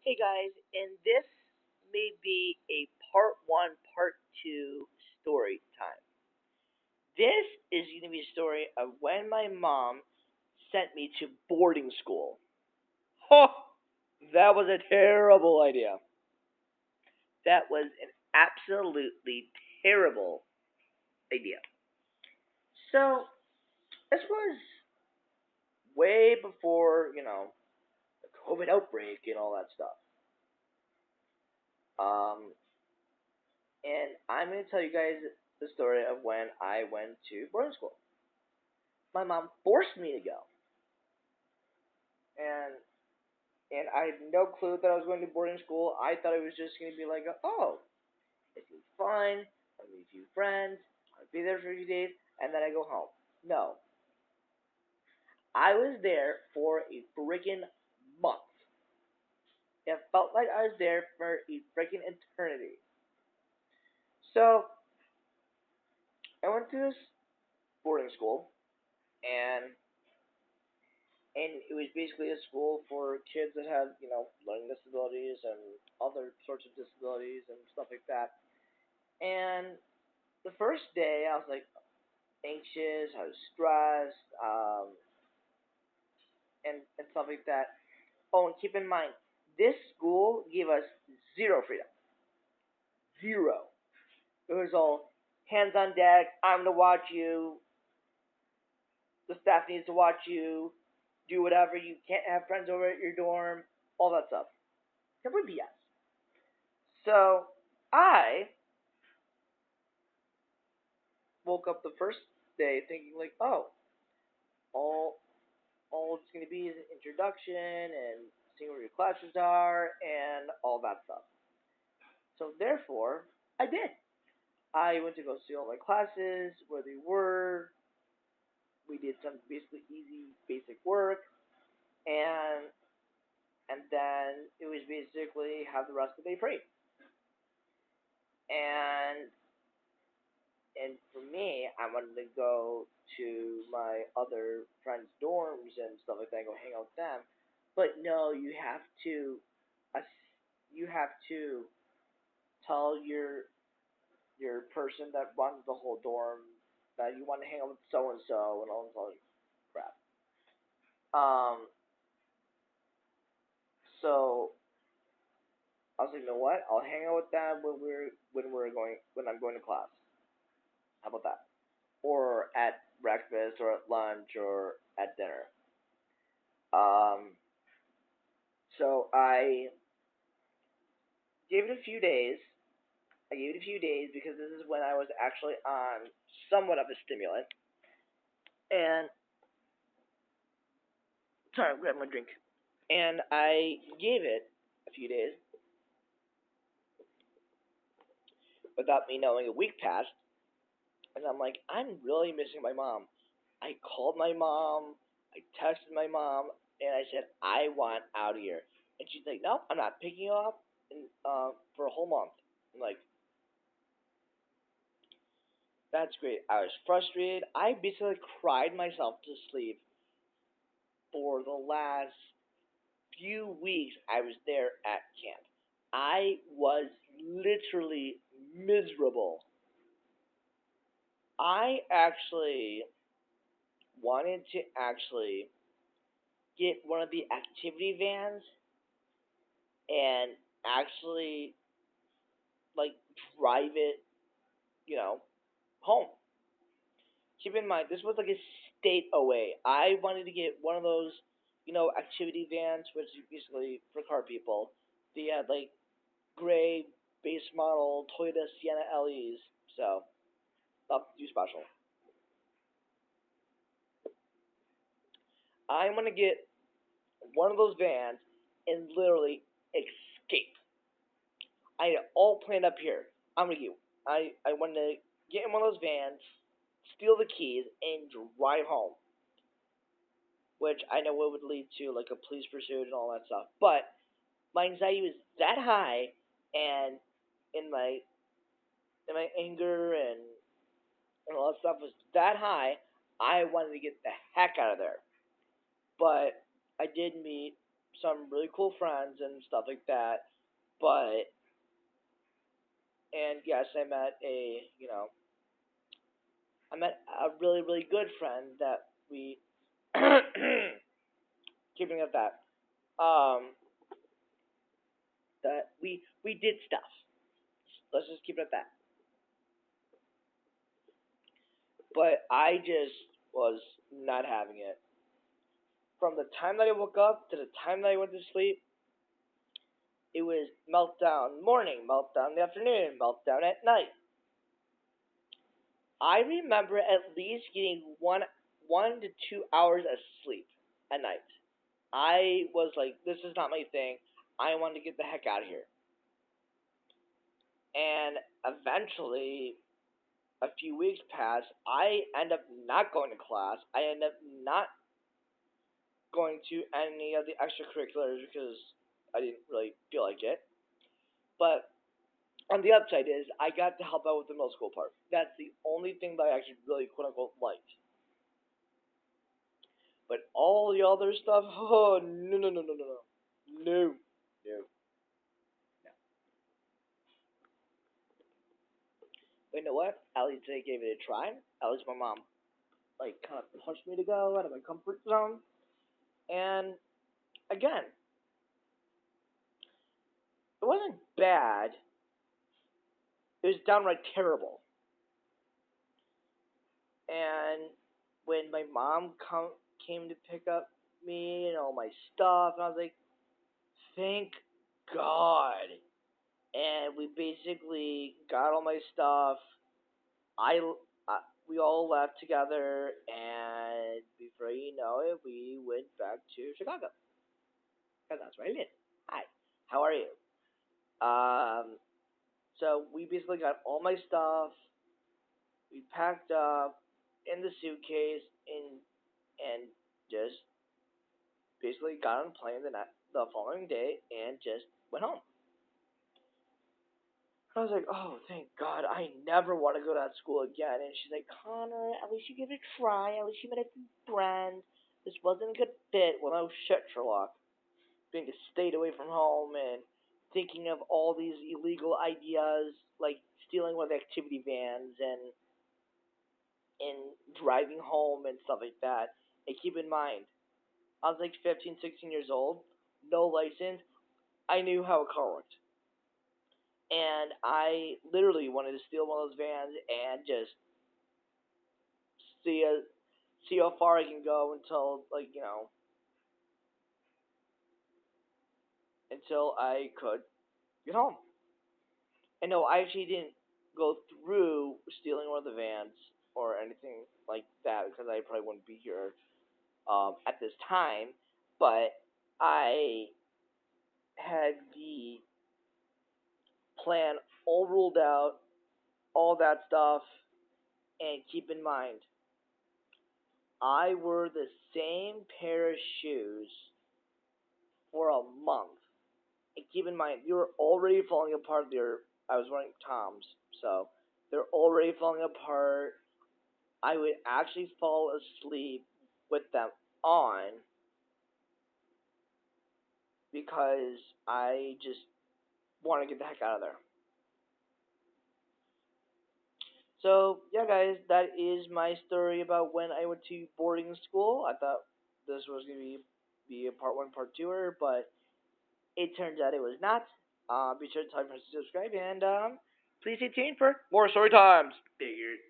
Hey guys, and this may be a part one, part two story time. This is going to be a story of when my mom sent me to boarding school. Oh, that was a terrible idea. That was an absolutely terrible idea. So, this was way before, the COVID outbreak and all that stuff. Um, and I'm going to tell you guys the story of when I went to boarding school. My mom forced me to go, and I had no clue that I was going to boarding school. I thought it was just going to be like, oh, it's gonna be fun. I'll meet a few friends. I'll be there for a few days, and then I go home. No, I was there for a freaking month. It felt like I was there for a freaking eternity. So I went to this boarding school, and it was basically a school for kids that had learning disabilities and other sorts of disabilities and stuff like that. And the first day, I was like anxious, I was stressed, and stuff like that. Oh, and keep in mind, this school gave us zero freedom, zero. It was all hands on deck. I'm to watch you. The staff needs to watch you. Do whatever. You can't have friends over at your dorm. All that stuff. Complete BS. So I woke up the first day thinking like, oh, all all it's going to be is an introduction and seeing where your classes are and all that stuff. So therefore, I did. I went to go see all my classes, where they were. We did some basically easy basic work, and then it was basically have the rest of the day free. And for me, I wanted to go to my other friends' dorms and stuff like that, and go hang out with them. But no, you have to tell your person that runs the whole dorm that you want to hang out with so and so and all this other crap. Um, so I was like, you know what? I'll hang out with them when I'm going to class. How about that? Or at breakfast, or at lunch, or at dinner. Um, so gave it a few days. I gave it a few days because this is when I was actually on somewhat of a stimulant. And sorry, I'm grabbing my drink. And I gave it a few days without me knowing. A week passed, and I'm like, I'm really missing my mom. I called my mom, I texted my mom, and I said, I want out of here. And she's like, no, I'm not picking you up for a whole month. I'm like, that's great. I was frustrated. I basically cried myself to sleep for the last few weeks I was there at camp. I was literally miserable. I actually wanted to actually get one of the activity vans and actually like drive it, you know, home. Keep in mind this was like a state away. I wanted to get one of those, activity vans, which is basically for car people. They had like gray base model Toyota Sienna LEs, so nothing too special. I want to get one of those vans and literally escape. I had it all planned up here. I'm gonna get. I want to get in one of those vans, steal the keys, and drive home. Which I know it would lead to like a police pursuit and all that stuff. But my anxiety was that high, and in my anger and all that stuff was that high. I wanted to get the heck out of there. But I did meet. some really cool friends and stuff like that. But and yes, I met a really really good friend that we keeping it at that that we did stuff. Let's just keep it at that. But I just was not having it. From the time that I woke up to the time that I went to sleep, it was meltdown morning, meltdown in the afternoon, meltdown at night. I remember at least getting 1 to 2 hours of sleep at night. I was like, this is not my thing. I want to get the heck out of here. And eventually, a few weeks pass. I end up not going to class. I end up not going to any of the extracurriculars because I didn't really feel like it. But on the upside is I got to help out with the middle school part. That's the only thing that I actually really quote unquote liked. But all the other stuff, oh no no no no no no no no. But you know what? At least I gave it a try. At least my mom like kind of pushed me to go out of my comfort zone. And again, it wasn't bad. It was downright terrible. And when my mom came to pick up me and all my stuff, and I was like, thank God. And we basically got all my stuff. I, I we all left together, and before you know it, we went back to Chicago. Cause that's where I live. Hi, how are you? Um, so we basically got all my stuff. We packed up in the suitcase and just basically got on a plane the following day and just went home. I was like, oh, thank God, I never want to go to that school again. And she's like, Connor, at least you give it a try. At least you met a few friends. This wasn't a good fit. Well, no shit, Sherlock. Being stayed away from home and thinking of all these illegal ideas, like stealing one of the activity vans and driving home and stuff like that. And keep in mind, I was like 15, 16 years old, no license. I knew how a car worked. And I literally wanted to steal one of those vans and just see a, see how far I can go until until I could get home. And no, I actually didn't go through stealing one of the vans or anything like that because I probably wouldn't be here at this time. But I had the plan all ruled out, all that stuff, and keep in mind, I wore the same pair of shoes for a month. And keep in mind, they were already falling apart. I was wearing Toms, so they're already falling apart. I would actually fall asleep with them on because I just want to get the heck out of there. So yeah, guys, that is my story about when I went to boarding school. I thought this was gonna be a part one, part two, but it turns out it was not. Be sure to subscribe and please stay tuned for more story times. Figured.